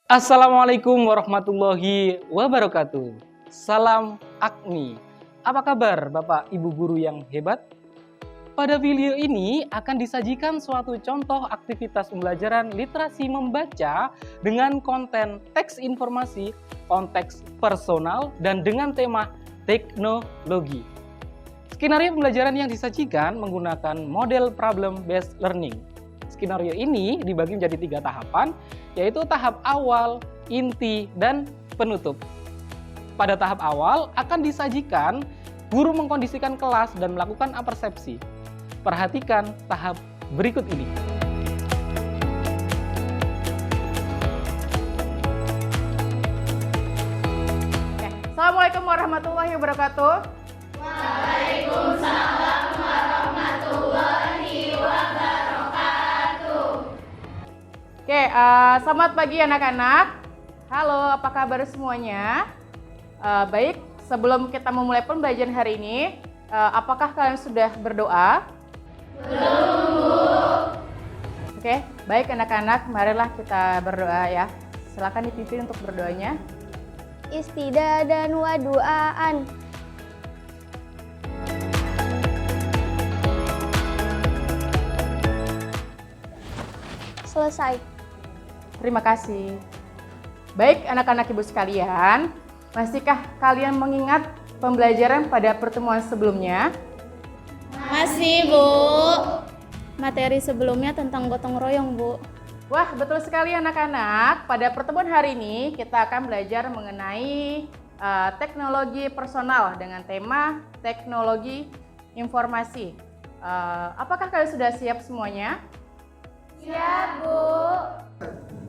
Assalamualaikum warahmatullahi wabarakatuh. Salam Akmi. Apa kabar Bapak Ibu guru yang hebat? Pada video ini akan disajikan suatu contoh aktivitas pembelajaran literasi membaca dengan konten teks informasi, konteks personal, dan dengan tema teknologi. Skenario pembelajaran yang disajikan menggunakan model problem based learning. Skenario ini dibagi menjadi 3 tahapan, yaitu tahap awal, inti, dan penutup. Pada tahap awal akan disajikan guru mengkondisikan kelas dan melakukan apersepsi. Perhatikan tahap berikut ini. Assalamualaikum warahmatullahi wabarakatuh. Waalaikumsalam warahmatullahi wabarakatuh. Selamat pagi anak-anak. Halo, apa kabar semuanya? Baik, sebelum kita memulai pembelajaran hari ini, apakah kalian sudah berdoa? Belum, Bu. Oke, baik anak-anak, marilah kita berdoa ya. Silakan dipimpin untuk berdoanya. Istidadan wa duaan. Selesai. Terima kasih. Baik anak-anak ibu sekalian, masihkah kalian mengingat pembelajaran pada pertemuan sebelumnya? Masih, Bu. Materi sebelumnya tentang gotong royong, Bu. Wah, betul sekali anak-anak. Pada pertemuan hari ini kita akan belajar mengenai teknologi personal dengan tema teknologi informasi. Apakah kalian sudah siap semuanya? Siap, Bu.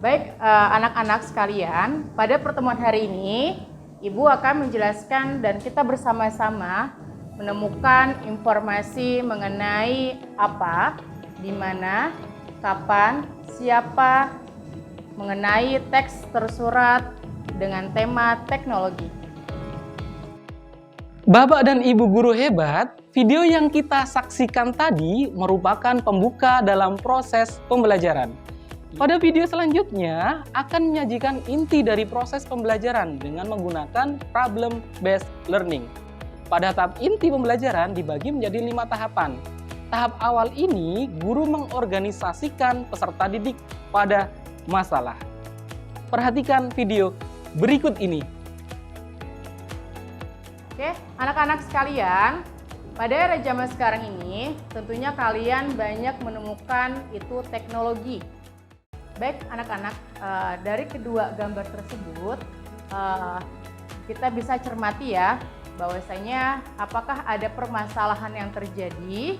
Baik, anak-anak sekalian, pada pertemuan hari ini Ibu akan menjelaskan dan kita bersama-sama menemukan informasi mengenai apa, di mana, kapan, siapa, mengenai teks tersurat dengan tema teknologi. Bapak dan Ibu guru hebat, video yang kita saksikan tadi merupakan pembuka dalam proses pembelajaran. Pada video selanjutnya akan menyajikan inti dari proses pembelajaran dengan menggunakan problem based learning. Pada tahap inti pembelajaran dibagi menjadi 5 tahapan. Tahap awal ini guru mengorganisasikan peserta didik pada masalah. Perhatikan video berikut ini. Oke, anak-anak sekalian, pada era zaman sekarang ini tentunya kalian banyak menemukan itu teknologi. Baik anak-anak, dari kedua gambar tersebut kita bisa cermati ya bahwasanya apakah ada permasalahan yang terjadi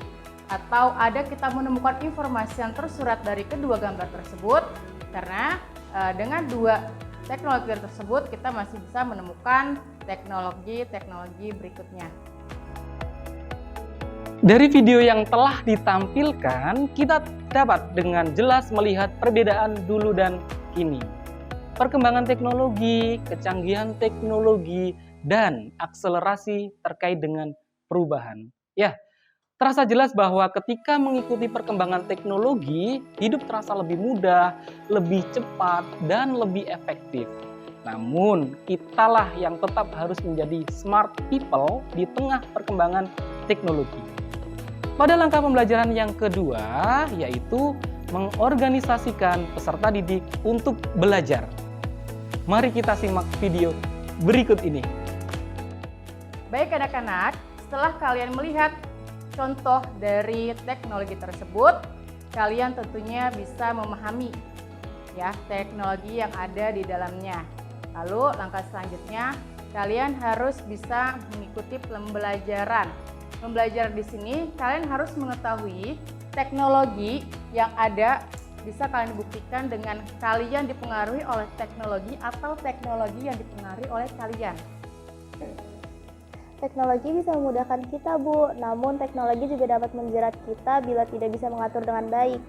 atau ada kita menemukan informasi yang tersurat dari kedua gambar tersebut, karena dengan dua teknologi tersebut kita masih bisa menemukan teknologi berikutnya. Dari video yang telah ditampilkan, kita dapat dengan jelas melihat perbedaan dulu dan kini. Perkembangan teknologi, kecanggihan teknologi, dan akselerasi terkait dengan perubahan. Ya, terasa jelas bahwa ketika mengikuti perkembangan teknologi, hidup terasa lebih mudah, lebih cepat, dan lebih efektif. Namun, kitalah yang tetap harus menjadi smart people di tengah perkembangan teknologi. Pada langkah pembelajaran yang kedua, yaitu mengorganisasikan peserta didik untuk belajar. Mari kita simak video berikut ini. Baik anak-anak, setelah kalian melihat contoh dari teknologi tersebut, kalian tentunya bisa memahami ya teknologi yang ada di dalamnya. Lalu langkah selanjutnya, kalian harus bisa mengikuti pembelajaran. Membelajar di sini, kalian harus mengetahui teknologi yang ada bisa kalian buktikan dengan kalian dipengaruhi oleh teknologi atau teknologi yang dipengaruhi oleh kalian. Teknologi bisa memudahkan kita, Bu. Namun teknologi juga dapat menjerat kita bila tidak bisa mengatur dengan baik.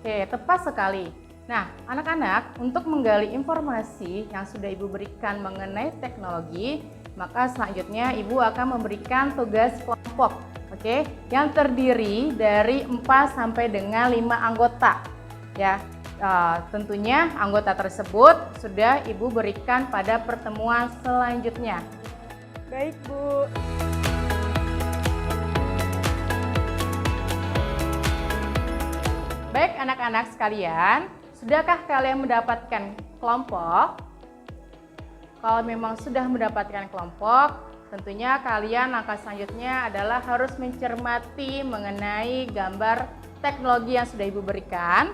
Oke, tepat sekali. Nah, anak-anak, untuk menggali informasi yang sudah Ibu berikan mengenai teknologi, maka selanjutnya Ibu akan memberikan tugas kelompok, yang terdiri dari 4 sampai dengan 5 anggota. Ya, tentunya anggota tersebut sudah Ibu berikan pada pertemuan selanjutnya. Baik, Bu. Baik anak-anak sekalian, sudahkah kalian mendapatkan kelompok? Kalau memang sudah mendapatkan kelompok, tentunya kalian langkah selanjutnya adalah harus mencermati mengenai gambar teknologi yang sudah Ibu berikan.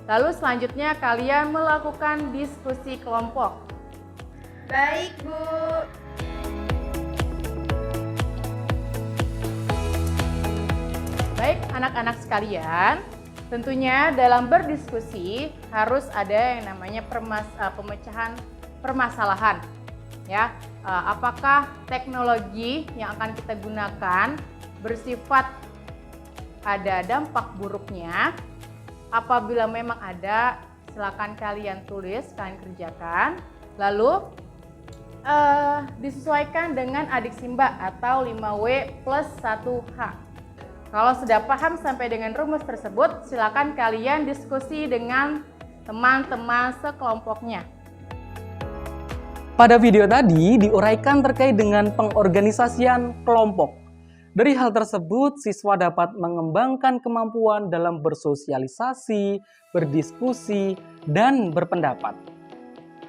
Lalu selanjutnya kalian melakukan diskusi kelompok. Baik, Bu. Baik anak-anak sekalian, tentunya dalam berdiskusi harus ada yang namanya pemecahan permasalahan. Ya, apakah teknologi yang akan kita gunakan bersifat ada dampak buruknya? Apabila memang ada, silakan kalian tulis, kalian kerjakan. Lalu disesuaikan dengan adik Simba atau 5W plus 1H. Kalau sudah paham sampai dengan rumus tersebut, silakan kalian diskusi dengan teman-teman sekelompoknya. Pada video tadi diuraikan terkait dengan pengorganisasian kelompok. Dari hal tersebut, siswa dapat mengembangkan kemampuan dalam bersosialisasi, berdiskusi, dan berpendapat.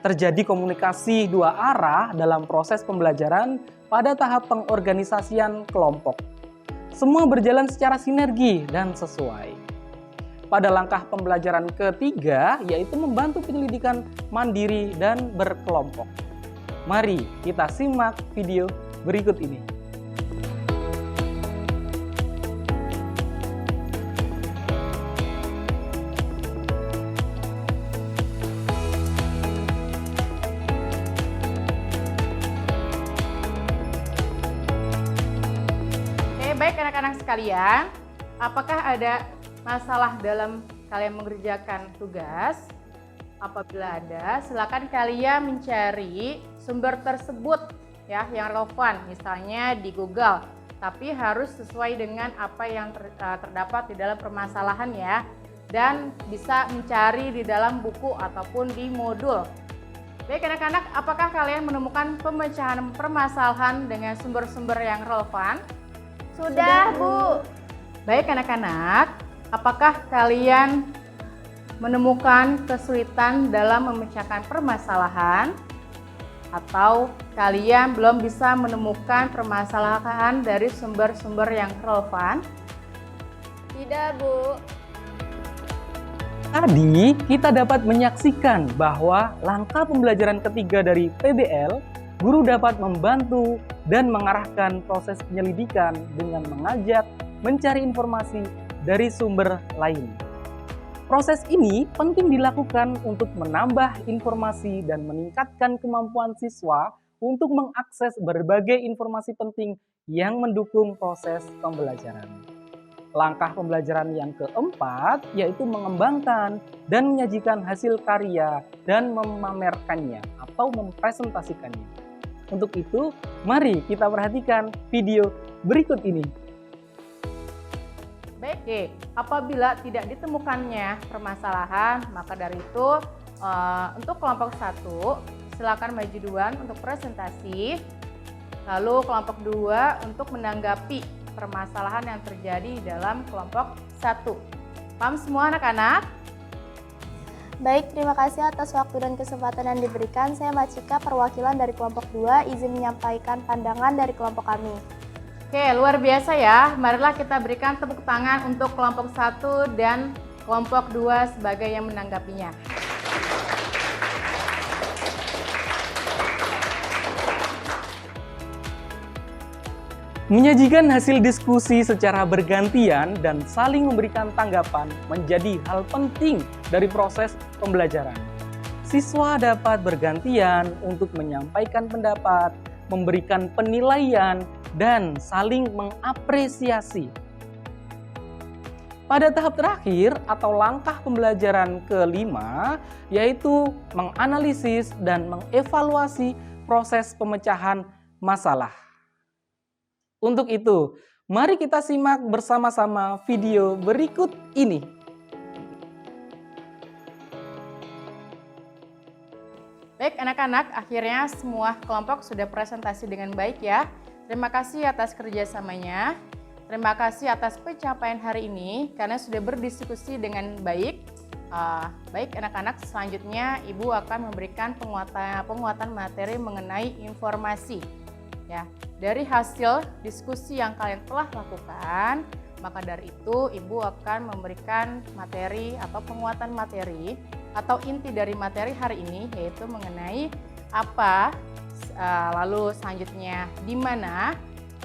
Terjadi komunikasi dua arah dalam proses pembelajaran pada tahap pengorganisasian kelompok. Semua berjalan secara sinergi dan sesuai. Pada langkah pembelajaran ketiga, yaitu membantu penyelidikan mandiri dan berkelompok. Mari kita simak video berikut ini. Baik anak-anak sekalian, apakah ada masalah dalam kalian mengerjakan tugas? Apabila ada, silakan kalian mencari sumber tersebut ya yang relevan, misalnya di Google. Tapi harus sesuai dengan apa yang terdapat di dalam permasalahan ya, dan bisa mencari di dalam buku ataupun di modul. Baik anak-anak, apakah kalian menemukan pemecahan permasalahan dengan sumber-sumber yang relevan? Sudah, Bu. Baik anak-anak, apakah kalian menemukan kesulitan dalam memecahkan permasalahan? Atau kalian belum bisa menemukan permasalahan dari sumber-sumber yang relevan? Tidak, Bu. Tadi kita dapat menyaksikan bahwa langkah pembelajaran ketiga dari PBL, guru dapat membantu dan mengarahkan proses penyelidikan dengan mengajak mencari informasi dari sumber lain. Proses ini penting dilakukan untuk menambah informasi dan meningkatkan kemampuan siswa untuk mengakses berbagai informasi penting yang mendukung proses pembelajaran. Langkah pembelajaran yang keempat yaitu mengembangkan dan menyajikan hasil karya dan memamerkannya atau mempresentasikannya. Untuk itu, mari kita perhatikan video berikut ini. Baik, apabila tidak ditemukannya permasalahan, maka dari itu untuk kelompok 1 silakan maju duluan untuk presentasi. Lalu kelompok 2 untuk menanggapi permasalahan yang terjadi dalam kelompok 1. Paham semua anak-anak? Baik, terima kasih atas waktu dan kesempatan yang diberikan. Saya Mbak Cika, perwakilan dari kelompok 2, izin menyampaikan pandangan dari kelompok kami. Oke, luar biasa ya. Marilah kita berikan tepuk tangan untuk kelompok 1 dan kelompok 2 sebagai yang menanggapinya. Menyajikan hasil diskusi secara bergantian dan saling memberikan tanggapan menjadi hal penting dari proses pembelajaran. Siswa dapat bergantian untuk menyampaikan pendapat, memberikan penilaian, dan saling mengapresiasi. Pada tahap terakhir atau langkah pembelajaran kelima, yaitu menganalisis dan mengevaluasi proses pemecahan masalah. Untuk itu, mari kita simak bersama-sama video berikut ini. Baik anak-anak, akhirnya semua kelompok sudah presentasi dengan baik ya. Terima kasih atas kerjasamanya. Terima kasih atas pencapaian hari ini karena sudah berdiskusi dengan baik. Baik anak-anak, selanjutnya Ibu akan memberikan penguatan materi mengenai informasi. Ya, dari hasil diskusi yang kalian telah lakukan, maka dari itu Ibu akan memberikan materi atau penguatan materi atau inti dari materi hari ini, yaitu mengenai apa, lalu selanjutnya di mana,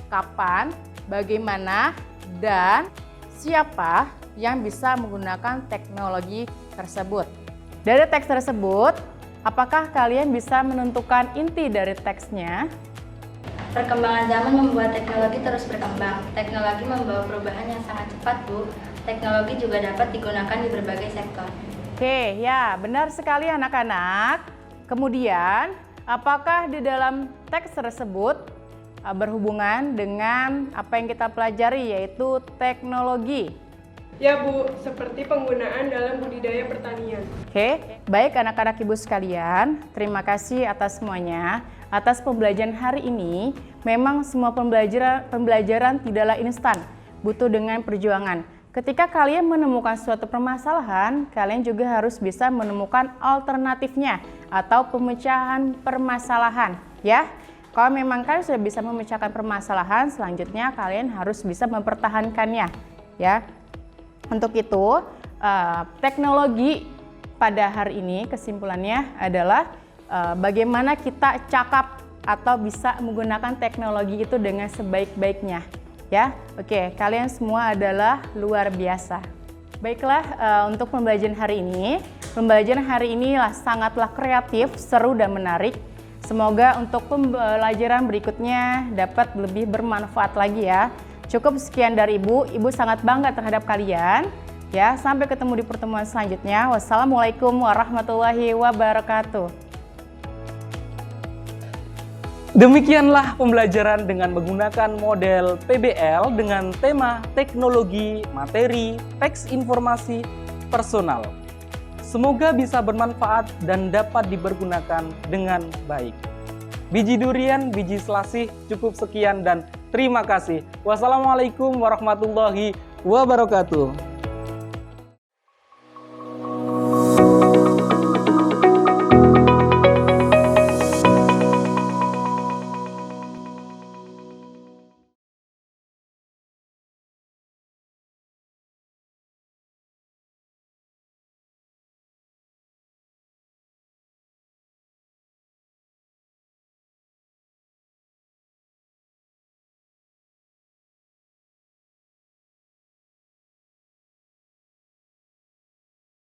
kapan, bagaimana, dan siapa yang bisa menggunakan teknologi tersebut. Dari teks tersebut, apakah kalian bisa menentukan inti dari teksnya? Perkembangan zaman membuat teknologi terus berkembang. Teknologi membawa perubahan yang sangat cepat, Bu. Teknologi juga dapat digunakan di berbagai sektor. Oke, ya benar sekali anak-anak. Kemudian, apakah di dalam teks tersebut berhubungan dengan apa yang kita pelajari, yaitu teknologi? Ya Bu, seperti penggunaan dalam budidaya pertanian. Oke, baik anak-anak Ibu sekalian, terima kasih atas semuanya. Atas pembelajaran hari ini, memang semua pembelajaran tidaklah instan, butuh dengan perjuangan. Ketika kalian menemukan suatu permasalahan, kalian juga harus bisa menemukan alternatifnya atau pemecahan permasalahan, ya. Kalau memang kalian sudah bisa memecahkan permasalahan, selanjutnya kalian harus bisa mempertahankannya, ya. Untuk itu, teknologi pada hari ini kesimpulannya adalah bagaimana kita cakap atau bisa menggunakan teknologi itu dengan sebaik-baiknya. Ya, oke, kalian semua adalah luar biasa. Baiklah, untuk pembelajaran hari ini sangatlah kreatif, seru dan menarik. Semoga untuk pembelajaran berikutnya dapat lebih bermanfaat lagi ya. Cukup sekian dari Ibu sangat bangga terhadap kalian. Ya, sampai ketemu di pertemuan selanjutnya. Wassalamualaikum warahmatullahi wabarakatuh. Demikianlah pembelajaran dengan menggunakan model PBL dengan tema teknologi, materi, teks informasi, personal. Semoga bisa bermanfaat dan dapat dipergunakan dengan baik. Biji durian, biji selasih, cukup sekian dan terima kasih. Wassalamualaikum warahmatullahi wabarakatuh.